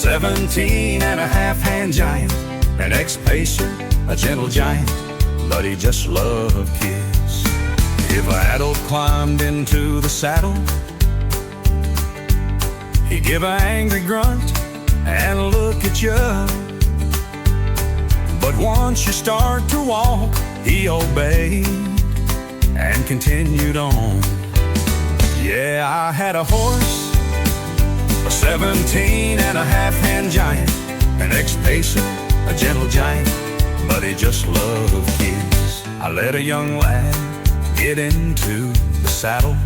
17 and a half hand giant, an ex-pacer, a gentle giant, but he just loved kids. If an adult climbed into the saddle, he'd give an angry grunt and look at you. But once you start to walk, he obeyed and continued on. Yeah, I had a horse, a 17 and a half hand giant, an ex-pacer, a gentle giant, but he just loved kids. I let a young lad get into the saddle.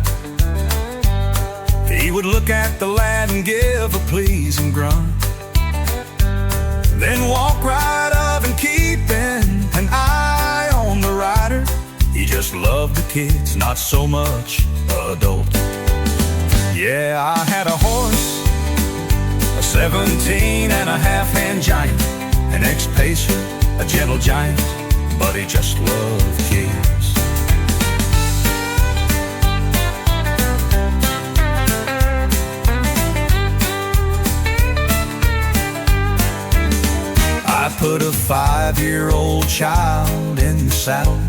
He would look at the lad and give a pleasing grunt, then walk right up and keeping an eye on the rider. He just loved the kids, not so much adult. Yeah, I had a horse, a 17 and a half hand giant, an ex-pacer, a gentle giant, but he just loved kids. I put a 5-year-old child in the saddle.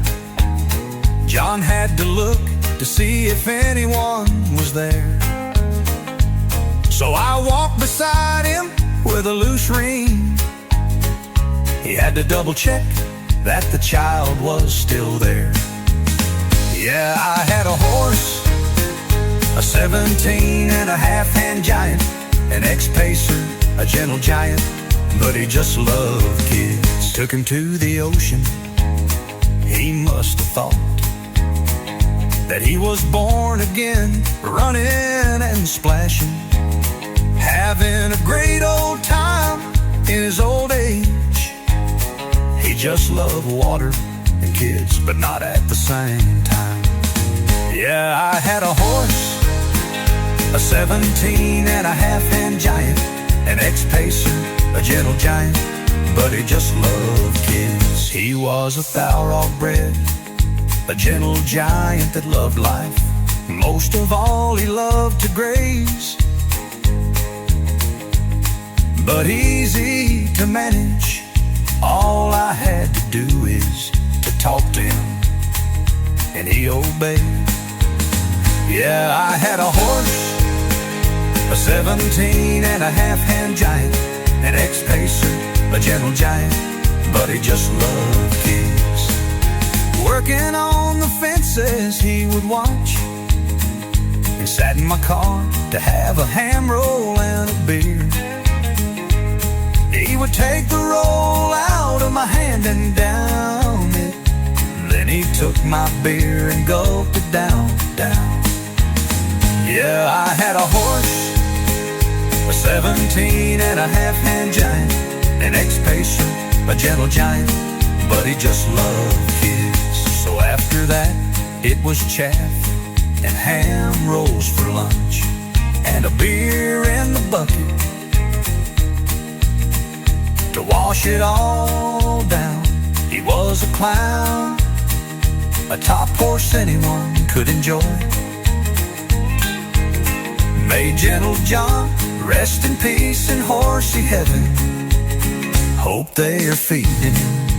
John had to look to see if anyone was there. So I walked beside him with a loose rein. He had to double check that the child was still there. Yeah, I had a horse, a 17 and a half hand giant, an ex-pacer, a gentle giant, but he just loved kids. Took him to the ocean. He must have thought that he was born again, running and splashing, having a great old time in his old age. He just loved water and kids, but not at the same time. Yeah, I had a horse, a 17 and a half hand giant, an ex-pacer, a gentle giant, but he just loved kids. He was a thoroughbred bred, a gentle giant that loved life. Most of all, he loved to graze, but easy to manage. All I had to do is to talk to him, and he obeyed. Yeah, I had a horse, a 17 and a half hand giant, an ex-pacer, a gentle giant, but he just loved kids. Working on the fences he would watch, and sat in my car to have a ham roll and a beer. He would take the roll out of my hand and down it. Then he took my beer and gulped it down. Yeah, I had a horse, a 17 and a half hand giant, an ex-pacer, a gentle giant, but he just loved kids. So after that, it was chaff and ham rolls for lunch, and a beer in the bucket to wash it all down. He was a clown, a top horse anyone could enjoy. May gentle John rest in peace in horsey heaven. Hope they are feeding him